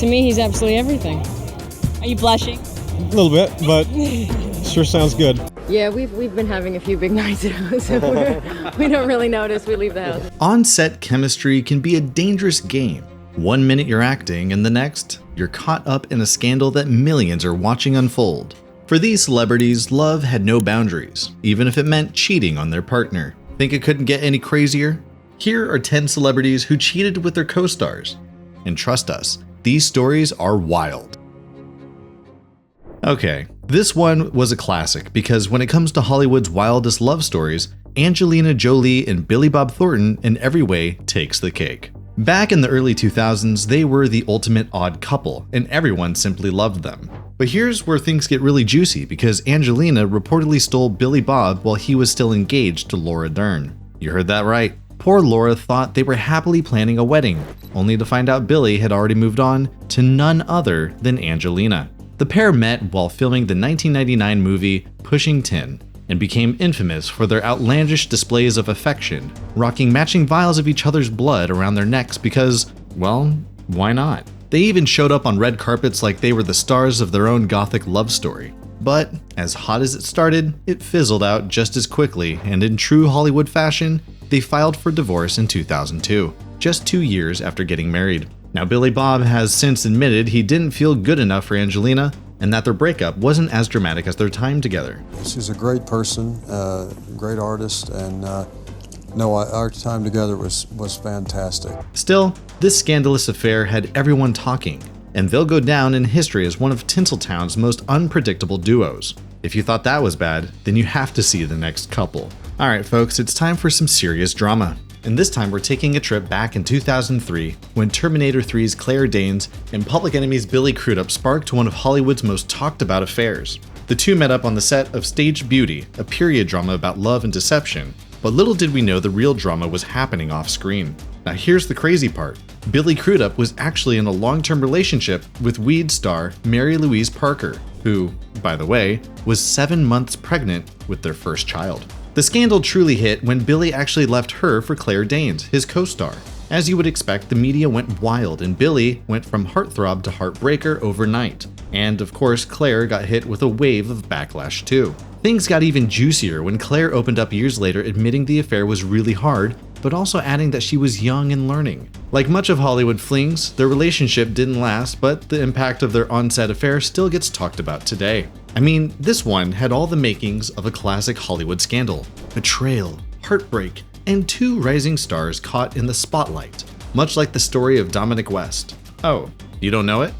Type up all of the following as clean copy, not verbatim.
To me, he's absolutely everything. Are you blushing? A little bit, but sure sounds good. Yeah, we've been having a few big nights out, so we don't really notice. We leave the house. On-set chemistry can be a dangerous game. 1 minute you're acting, and the next, you're caught up in a scandal that millions are watching unfold. For these celebrities, love had no boundaries, even if it meant cheating on their partner. Think it couldn't get any crazier? Here are 10 celebrities who cheated with their co-stars. And trust us, these stories are wild. Okay, this one was a classic because when it comes to Hollywood's wildest love stories, Angelina Jolie and Billy Bob Thornton in every way takes the cake. Back in the early 2000s, they were the ultimate odd couple, and everyone simply loved them. But here's where things get really juicy because Angelina reportedly stole Billy Bob while he was still engaged to Laura Dern. You heard that right. Poor Laura thought they were happily planning a wedding, only to find out Billy had already moved on to none other than Angelina. The pair met while filming the 1999 movie Pushing Tin and became infamous for their outlandish displays of affection, rocking matching vials of each other's blood around their necks because, well, why not? They even showed up on red carpets like they were the stars of their own gothic love story. But as hot as it started, it fizzled out just as quickly, and in true Hollywood fashion, they filed for divorce in 2002, just 2 years after getting married. Now, Billy Bob has since admitted he didn't feel good enough for Angelina and that their breakup wasn't as dramatic as their time together. She's a great person, great artist, and our time together was fantastic. Still, this scandalous affair had everyone talking, and they'll go down in history as one of Tinseltown's most unpredictable duos. If you thought that was bad, then you have to see the next couple. Alright folks, it's time for some serious drama. And this time we're taking a trip back in 2003 when Terminator 3's Claire Danes and Public Enemy's Billy Crudup sparked one of Hollywood's most talked about affairs. The two met up on the set of Stage Beauty, a period drama about love and deception, but little did we know the real drama was happening off screen. Now here's the crazy part. Billy Crudup was actually in a long-term relationship with Weed star Mary Louise Parker, who, by the way, was 7 months pregnant with their first child. The scandal truly hit when Billy actually left her for Claire Danes, his co-star. As you would expect, the media went wild and Billy went from heartthrob to heartbreaker overnight. And of course, Claire got hit with a wave of backlash too. Things got even juicier when Claire opened up years later admitting the affair was really hard, but also adding that she was young and learning. Like much of Hollywood flings, their relationship didn't last, but the impact of their on-set affair still gets talked about today. I mean, this one had all the makings of a classic Hollywood scandal. Betrayal, heartbreak, and 2 rising stars caught in the spotlight, much like the story of Dominic West. Oh, you don't know it?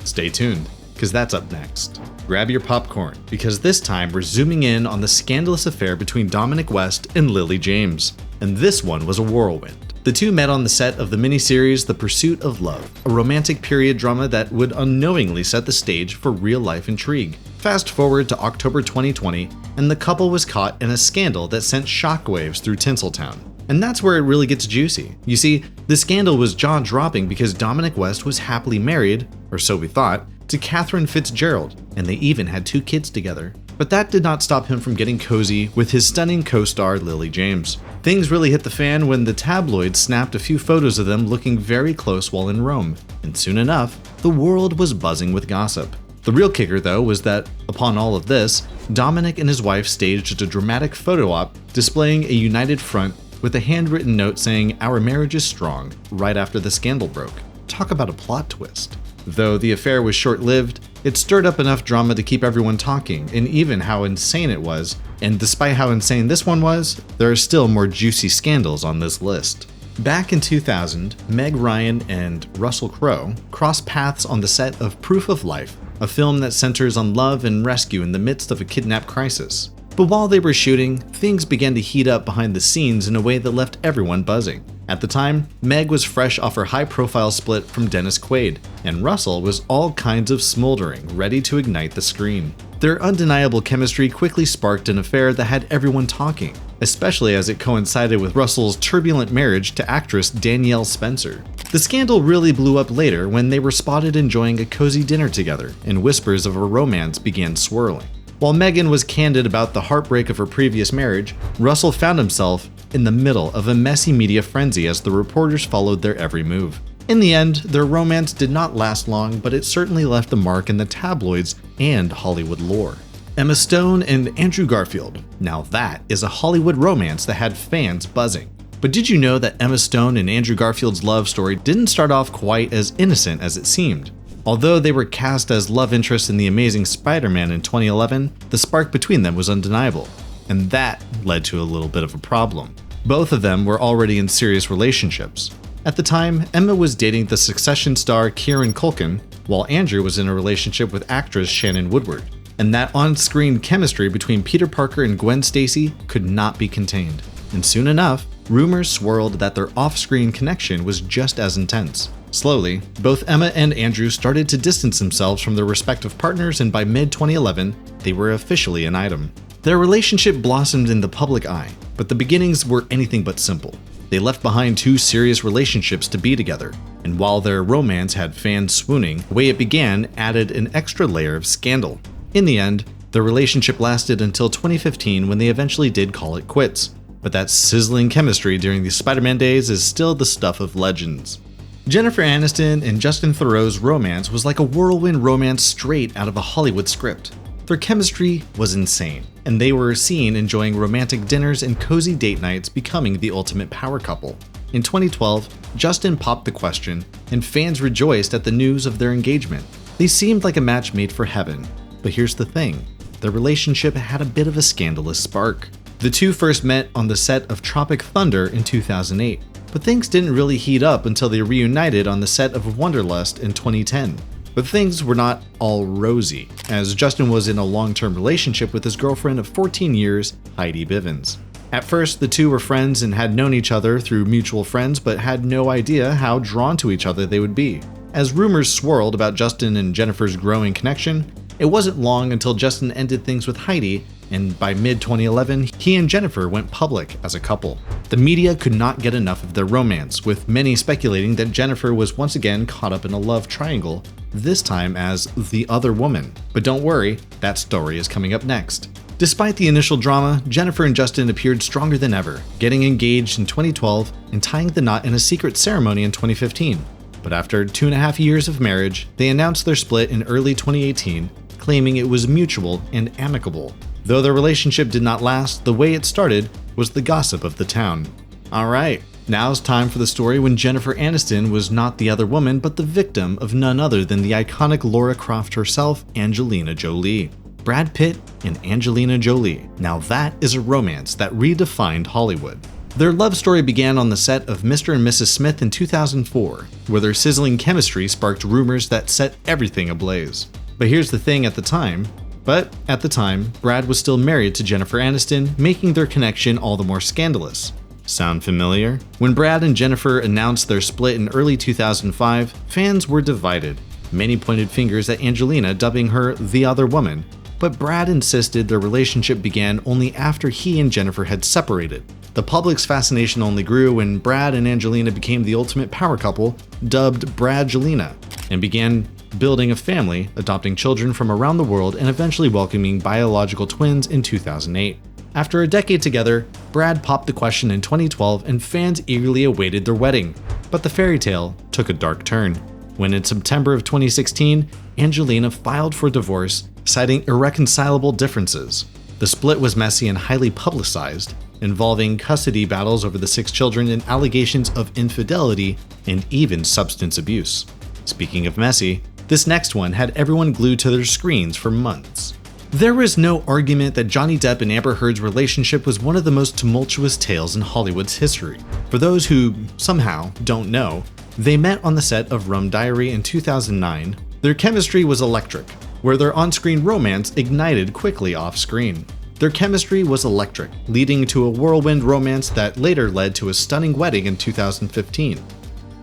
Stay tuned, because that's up next. Grab your popcorn, because this time we're zooming in on the scandalous affair between Dominic West and Lily James. And this one was a whirlwind. The two met on the set of the miniseries The Pursuit of Love, a romantic period drama that would unknowingly set the stage for real-life intrigue. Fast forward to October 2020, and the couple was caught in a scandal that sent shockwaves through Tinseltown. And that's where it really gets juicy. You see, the scandal was jaw-dropping because Dominic West was happily married, or so we thought, to Catherine Fitzgerald, and they even had 2 kids together. But that did not stop him from getting cozy with his stunning co-star Lily James. Things really hit the fan when the tabloids snapped a few photos of them looking very close while in Rome, and soon enough, the world was buzzing with gossip. The real kicker, though, was that, upon all of this, Dominic and his wife staged a dramatic photo op displaying a united front with a handwritten note saying, "Our marriage is strong," right after the scandal broke. Talk about a plot twist. Though the affair was short-lived, it stirred up enough drama to keep everyone talking, and even how insane it was. And despite how insane this one was, there are still more juicy scandals on this list. Back in 2000, Meg Ryan and Russell Crowe crossed paths on the set of Proof of Life, a film that centers on love and rescue in the midst of a kidnap crisis. But while they were shooting, things began to heat up behind the scenes in a way that left everyone buzzing. At the time, Meg was fresh off her high-profile split from Dennis Quaid, and Russell was all kinds of smoldering, ready to ignite the screen. Their undeniable chemistry quickly sparked an affair that had everyone talking, especially as it coincided with Russell's turbulent marriage to actress Danielle Spencer. The scandal really blew up later when they were spotted enjoying a cozy dinner together, and whispers of a romance began swirling. While Megan was candid about the heartbreak of her previous marriage, Russell found himself in the middle of a messy media frenzy as the reporters followed their every move. In the end, their romance did not last long, but it certainly left a mark in the tabloids and Hollywood lore. Emma Stone and Andrew Garfield. Now that is a Hollywood romance that had fans buzzing. But did you know that Emma Stone and Andrew Garfield's love story didn't start off quite as innocent as it seemed? Although they were cast as love interests in The Amazing Spider-Man in 2011, the spark between them was undeniable, and that led to a little bit of a problem. Both of them were already in serious relationships. At the time, Emma was dating the Succession star Kieran Culkin, while Andrew was in a relationship with actress Shannon Woodward. And that on-screen chemistry between Peter Parker and Gwen Stacy could not be contained. And soon enough, rumors swirled that their off-screen connection was just as intense. Slowly, both Emma and Andrew started to distance themselves from their respective partners, and by mid-2011, they were officially an item. Their relationship blossomed in the public eye, but the beginnings were anything but simple. They left behind 2 serious relationships to be together, and while their romance had fans swooning, the way it began added an extra layer of scandal. In the end, their relationship lasted until 2015 when they eventually did call it quits, but that sizzling chemistry during the Spider-Man days is still the stuff of legends. Jennifer Aniston and Justin Theroux's romance was like a whirlwind romance straight out of a Hollywood script. Their chemistry was insane, and they were seen enjoying romantic dinners and cozy date nights, becoming the ultimate power couple. In 2012, Justin popped the question, and fans rejoiced at the news of their engagement. They seemed like a match made for heaven, but here's the thing, their relationship had a bit of a scandalous spark. The two first met on the set of Tropic Thunder in 2008, but things didn't really heat up until they reunited on the set of Wanderlust in 2010. But things were not all rosy, as Justin was in a long-term relationship with his girlfriend of 14 years, Heidi Bivens. At first, the two were friends and had known each other through mutual friends, but had no idea how drawn to each other they would be. As rumors swirled about Justin and Jennifer's growing connection, it wasn't long until Justin ended things with Heidi, and by mid-2011, he and Jennifer went public as a couple. The media could not get enough of their romance, with many speculating that Jennifer was once again caught up in a love triangle, this time as the other woman. But don't worry, that story is coming up next. Despite the initial drama, Jennifer and Justin appeared stronger than ever, getting engaged in 2012 and tying the knot in a secret ceremony in 2015. But after 2.5 years of marriage, they announced their split in early 2018, claiming it was mutual and amicable. Though their relationship did not last, the way it started was the gossip of the town. Alright, now's time for the story when Jennifer Aniston was not the other woman, but the victim of none other than the iconic Lara Croft herself, Angelina Jolie. Brad Pitt and Angelina Jolie. Now that is a romance that redefined Hollywood. Their love story began on the set of Mr. and Mrs. Smith in 2004, where their sizzling chemistry sparked rumors that set everything ablaze. But here's the thing, at the time, Brad was still married to Jennifer Aniston, making their connection all the more scandalous. Sound familiar? When Brad and Jennifer announced their split in early 2005, fans were divided. Many pointed fingers at Angelina, dubbing her the other woman, but Brad insisted their relationship began only after he and Jennifer had separated. The public's fascination only grew when Brad and Angelina became the ultimate power couple, dubbed Bradgelina, and began building a family, adopting children from around the world, and eventually welcoming biological twins in 2008. After a decade together, Brad popped the question in 2012 and fans eagerly awaited their wedding. But the fairy tale took a dark turn, when in September of 2016, Angelina filed for divorce, citing irreconcilable differences. The split was messy and highly publicized, involving custody battles over the 6 children and allegations of infidelity and even substance abuse. Speaking of messy, this next one had everyone glued to their screens for months. There was no argument that Johnny Depp and Amber Heard's relationship was one of the most tumultuous tales in Hollywood's history. For those who, somehow, don't know, they met on the set of Rum Diary in 2009. Their chemistry was electric, where their on-screen romance ignited quickly off-screen. Their chemistry was electric, leading to a whirlwind romance that later led to a stunning wedding in 2015.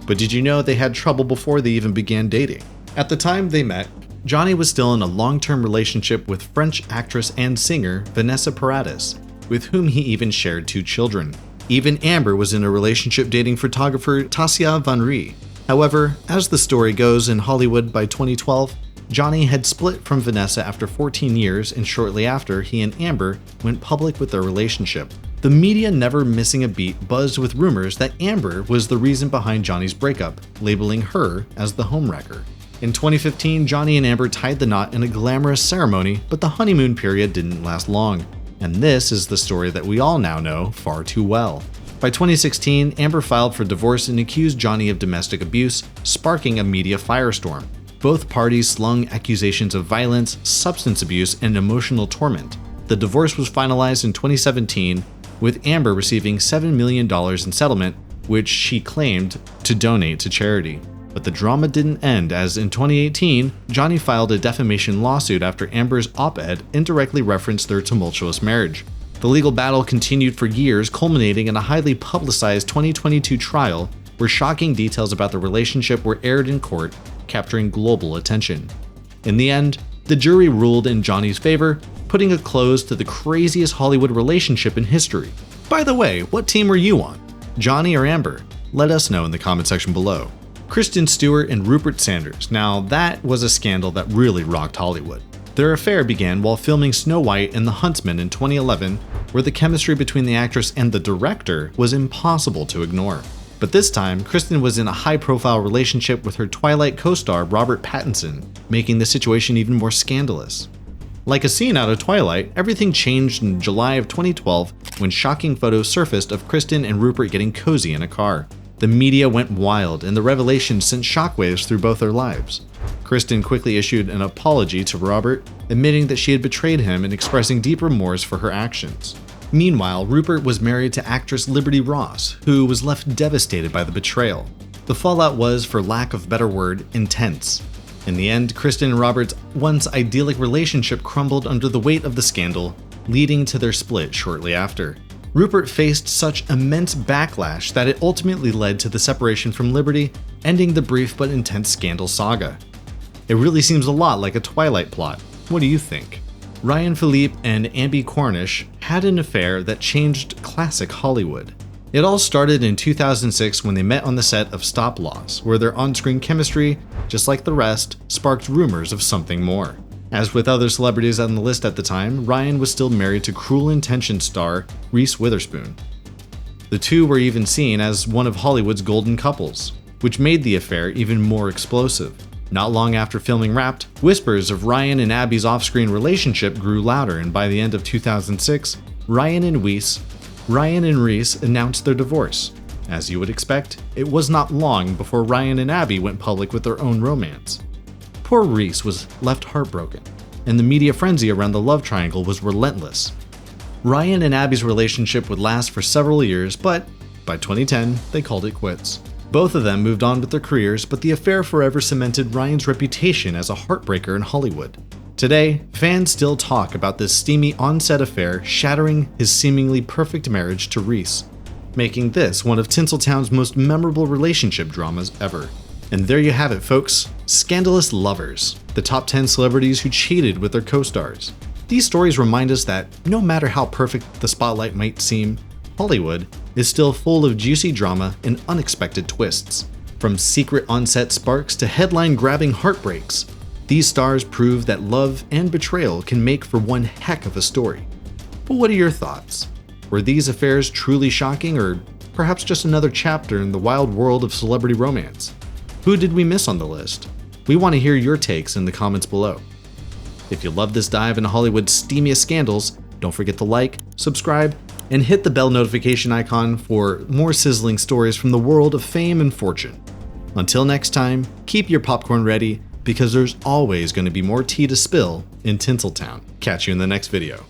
But did you know they had trouble before they even began dating? At the time they met, Johnny was still in a long-term relationship with French actress and singer Vanessa Paradis, with whom he even shared 2 children. Even Amber was in a relationship dating photographer Tassia Van Rie. However, as the story goes, in Hollywood by 2012, Johnny had split from Vanessa after 14 years, and shortly after, he and Amber went public with their relationship. The media, never missing a beat, buzzed with rumors that Amber was the reason behind Johnny's breakup, labeling her as the homewrecker. In 2015, Johnny and Amber tied the knot in a glamorous ceremony, but the honeymoon period didn't last long. And this is the story that we all now know far too well. By 2016, Amber filed for divorce and accused Johnny of domestic abuse, sparking a media firestorm. Both parties slung accusations of violence, substance abuse, and emotional torment. The divorce was finalized in 2017, with Amber receiving $7 million in settlement, which she claimed to donate to charity. But the drama didn't end, as in 2018, Johnny filed a defamation lawsuit after Amber's op-ed indirectly referenced their tumultuous marriage. The legal battle continued for years, culminating in a highly publicized 2022 trial where shocking details about the relationship were aired in court, capturing global attention. In the end, the jury ruled in Johnny's favor, putting a close to the craziest Hollywood relationship in history. By the way, what team are you on? Johnny or Amber? Let us know in the comment section below. Kristen Stewart and Rupert Sanders. Now that was a scandal that really rocked Hollywood. Their affair began while filming Snow White and the Huntsman in 2011, where the chemistry between the actress and the director was impossible to ignore. But this time, Kristen was in a high-profile relationship with her Twilight co-star Robert Pattinson, making the situation even more scandalous. Like a scene out of Twilight, everything changed in July of 2012 when shocking photos surfaced of Kristen and Rupert getting cozy in a car. The media went wild, and the revelation sent shockwaves through both their lives. Kristen quickly issued an apology to Robert, admitting that she had betrayed him and expressing deep remorse for her actions. Meanwhile, Rupert was married to actress Liberty Ross, who was left devastated by the betrayal. The fallout was, for lack of a better word, intense. In the end, Kristen and Robert's once idyllic relationship crumbled under the weight of the scandal, leading to their split shortly after. Rupert faced such immense backlash that it ultimately led to the separation from Liberty, ending the brief but intense scandal saga. It really seems a lot like a Twilight plot. What do you think? Ryan Philippe and Amby Cornish had an affair that changed classic Hollywood. It all started in 2006 when they met on the set of Stop Loss, where their on-screen chemistry, just like the rest, sparked rumors of something more. As with other celebrities on the list at the time, Ryan was still married to Cruel Intentions star Reese Witherspoon. The two were even seen as one of Hollywood's golden couples, which made the affair even more explosive. Not long after filming wrapped, whispers of Ryan and Abby's off-screen relationship grew louder, and by the end of 2006, Ryan and Reese announced their divorce. As you would expect, it was not long before Ryan and Abby went public with their own romance. Poor Reese was left heartbroken, and the media frenzy around the love triangle was relentless. Ryan and Abby's relationship would last for several years, but by 2010, they called it quits. Both of them moved on with their careers, but the affair forever cemented Ryan's reputation as a heartbreaker in Hollywood. Today, fans still talk about this steamy on-set affair shattering his seemingly perfect marriage to Reese, making this one of Tinseltown's most memorable relationship dramas ever. And there you have it, folks. Scandalous lovers, the top 10 celebrities who cheated with their co-stars. These stories remind us that no matter how perfect the spotlight might seem, Hollywood is still full of juicy drama and unexpected twists. From secret on-set sparks to headline-grabbing heartbreaks, these stars prove that love and betrayal can make for one heck of a story. But what are your thoughts? Were these affairs truly shocking, or perhaps just another chapter in the wild world of celebrity romance? Who did we miss on the list? We want to hear your takes in the comments below. If you love this dive into Hollywood's steamiest scandals, don't forget to like, subscribe, and hit the bell notification icon for more sizzling stories from the world of fame and fortune. Until next time, keep your popcorn ready, because there's always going to be more tea to spill in Tinseltown. Catch you in the next video.